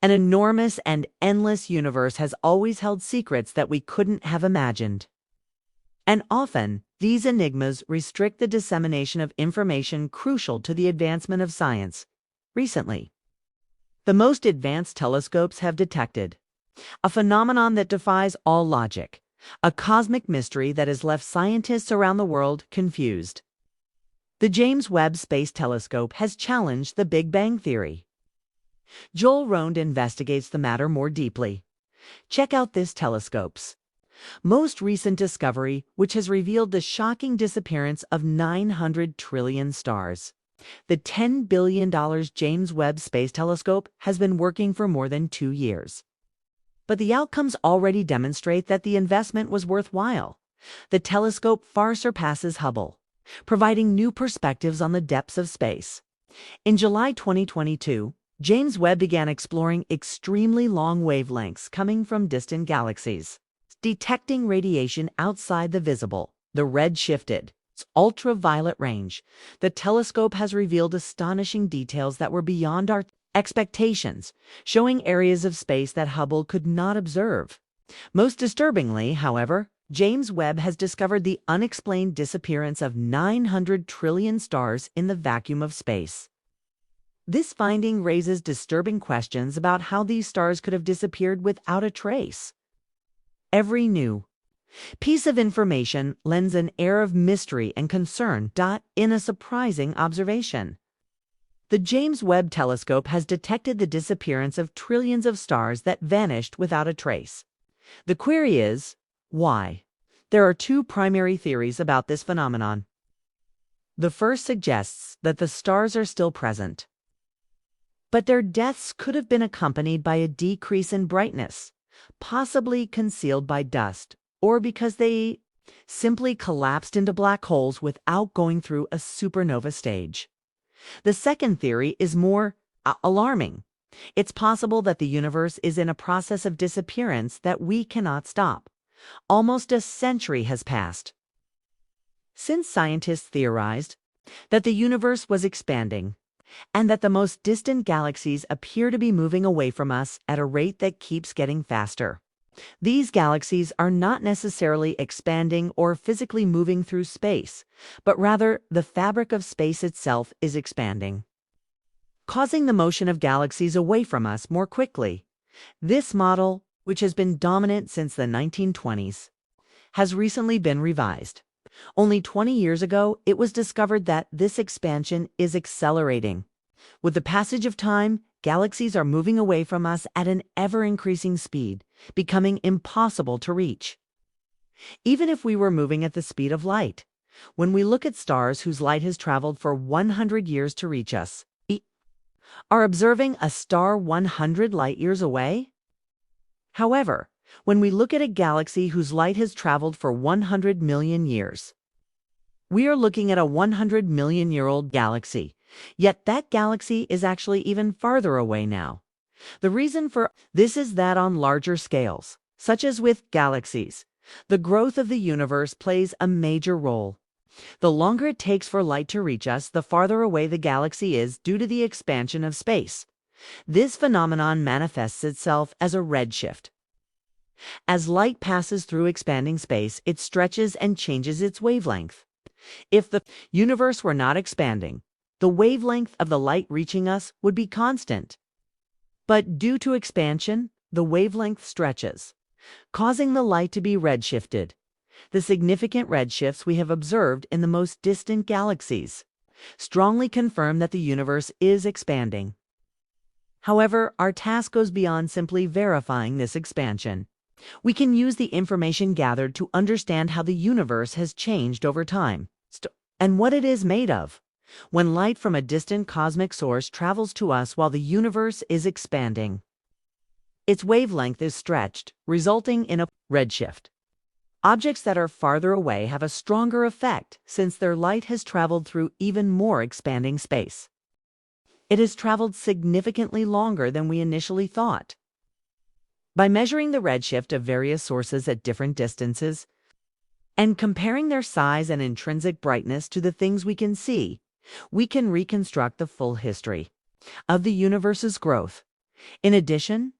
An enormous and endless universe has always held secrets that we couldn't have imagined. And often, these enigmas restrict the dissemination of information crucial to the advancement of science. Recently, the most advanced telescopes have detected a phenomenon that defies all logic, a cosmic mystery that has left scientists around the world confused. The James Webb Space Telescope has challenged the Big Bang Theory. Joel Rohn investigates the matter more deeply. Check out this telescope's most recent discovery, which has revealed the shocking disappearance of 900 trillion stars. The $10 billion James Webb Space Telescope has been working for more than 2 years. But the outcomes already demonstrate that the investment was worthwhile. The telescope far surpasses Hubble, providing new perspectives on the depths of space. In July 2022, James Webb began exploring extremely long wavelengths coming from distant galaxies, detecting radiation outside the visible, the red-shifted, ultraviolet range. The telescope has revealed astonishing details that were beyond our expectations, showing areas of space that Hubble could not observe. Most disturbingly, however, James Webb has discovered the unexplained disappearance of 900 trillion stars in the vacuum of space. This finding raises disturbing questions about how these stars could have disappeared without a trace. Every new piece of information lends an air of mystery and concern. In a surprising observation, the James Webb Telescope has detected the disappearance of trillions of stars that vanished without a trace. The query is, why? There are two primary theories about this phenomenon. The first suggests that the stars are still present, but their deaths could have been accompanied by a decrease in brightness, possibly concealed by dust, or because they simply collapsed into black holes without going through a supernova stage. The second theory is more alarming. It's possible that the universe is in a process of disappearance that we cannot stop. Almost a century has passed since scientists theorized that the universe was expanding, and that the most distant galaxies appear to be moving away from us at a rate that keeps getting faster. These galaxies are not necessarily expanding or physically moving through space, but rather the fabric of space itself is expanding, causing the motion of galaxies away from us more quickly. This model, which has been dominant since the 1920s, has recently been revised. Only 20 years ago, it was discovered that this expansion is accelerating. With the passage of time, galaxies are moving away from us at an ever-increasing speed, becoming impossible to reach. Even if we were moving at the speed of light, when we look at stars whose light has traveled for 100 years to reach us, we are observing a star 100 light-years away. However, when we look at a galaxy whose light has traveled for 100 million years, we are looking at a 100 million-year-old galaxy. Yet that galaxy is actually even farther away now. The reason for this is that on larger scales, such as with galaxies, the growth of the universe plays a major role. The longer it takes for light to reach us, the farther away the galaxy is due to the expansion of space. This phenomenon manifests itself as a redshift. As light passes through expanding space, it stretches and changes its wavelength. If the universe were not expanding, the wavelength of the light reaching us would be constant. But due to expansion, the wavelength stretches, causing the light to be redshifted. The significant redshifts we have observed in the most distant galaxies strongly confirm that the universe is expanding. However, our task goes beyond simply verifying this expansion. We can use the information gathered to understand how the universe has changed over time and what it is made of. When light from a distant cosmic source travels to us while the universe is expanding, its wavelength is stretched, resulting in a redshift. Objects that are farther away have a stronger effect since their light has traveled through even more expanding space. It has traveled significantly longer than we initially thought. By measuring the redshift of various sources at different distances and comparing their size and intrinsic brightness to the things we can see, we can reconstruct the full history of the universe's growth. In addition,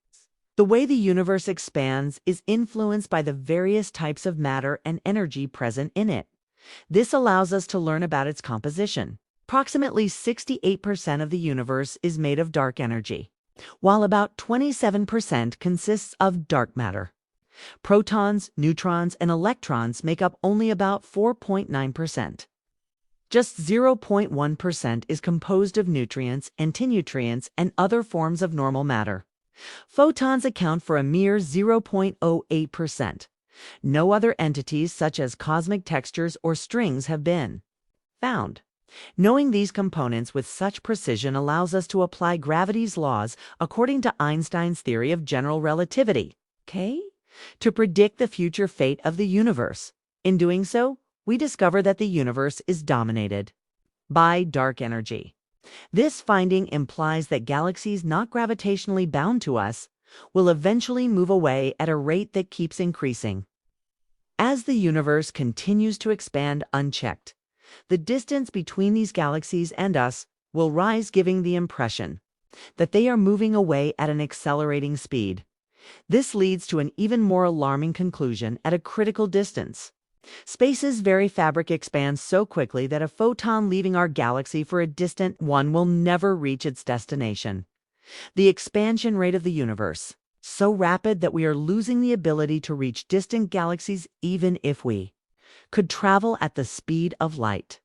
the way the universe expands is influenced by the various types of matter and energy present in it. This allows us to learn about its composition. Approximately 68% of the universe is made of dark energy, while about 27% consists of dark matter. Protons, neutrons, and electrons make up only about 4.9%. Just 0.1% is composed of nutrients, antinutrients, and other forms of normal matter. Photons account for a mere 0.08%. No other entities such as cosmic textures or strings have been found. Knowing these components with such precision allows us to apply gravity's laws according to Einstein's theory of general relativity, to predict the future fate of the universe. In doing so, we discover that the universe is dominated by dark energy. This finding implies that galaxies not gravitationally bound to us will eventually move away at a rate that keeps increasing. As the universe continues to expand unchecked, the distance between these galaxies and us will rise, giving the impression that they are moving away at an accelerating speed. This leads to an even more alarming conclusion at a critical distance. Space's very fabric expands so quickly that a photon leaving our galaxy for a distant one will never reach its destination. The expansion rate of the universe, so rapid that we are losing the ability to reach distant galaxies even if we could travel at the speed of light.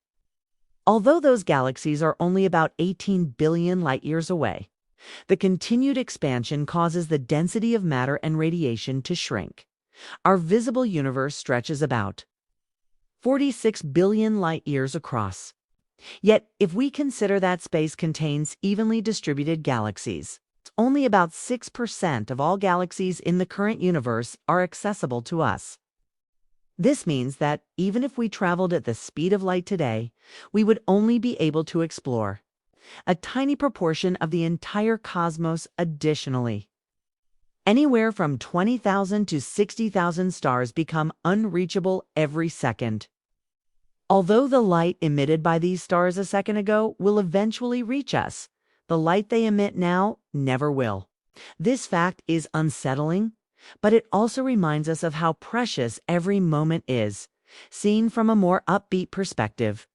Although those galaxies are only about 18 billion light-years away, the continued expansion causes the density of matter and radiation to shrink. Our visible universe stretches about 46 billion light-years across. Yet, if we consider that space contains evenly distributed galaxies, only about 6% of all galaxies in the current universe are accessible to us. This means that even if we traveled at the speed of light today, we would only be able to explore a tiny proportion of the entire cosmos. Additionally, anywhere from 20,000 to 60,000 stars become unreachable every second. Although the light emitted by these stars a second ago will eventually reach us, the light they emit now never will. This fact is unsettling, but it also reminds us of how precious every moment is, seen from a more upbeat perspective.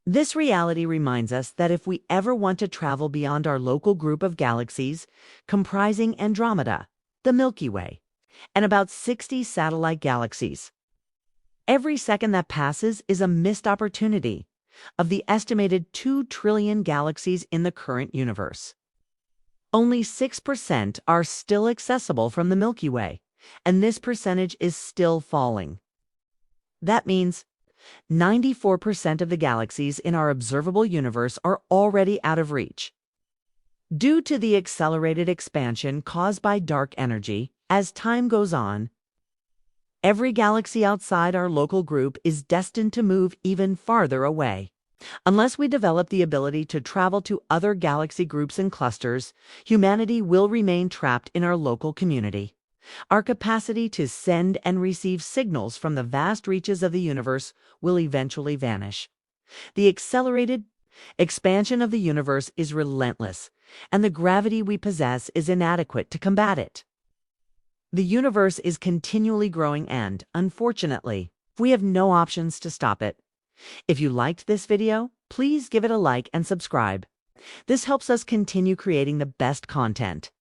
This reality reminds us that if we ever want to travel beyond our local group of galaxies, comprising Andromeda, the Milky Way, and about 60 satellite galaxies, every second that passes is a missed opportunity. Of the estimated 2 trillion galaxies in the current universe, only 6% are still accessible from the Milky Way, and this percentage is still falling. That means 94% of the galaxies in our observable universe are already out of reach. Due to the accelerated expansion caused by dark energy, as time goes on, every galaxy outside our local group is destined to move even farther away. Unless we develop the ability to travel to other galaxy groups and clusters, humanity will remain trapped in our local community. Our capacity to send and receive signals from the vast reaches of the universe will eventually vanish. The accelerated expansion of the universe is relentless, and the gravity we possess is inadequate to combat it. The universe is continually growing and, unfortunately, we have no options to stop it. If you liked this video, please give it a like and subscribe. This helps us continue creating the best content.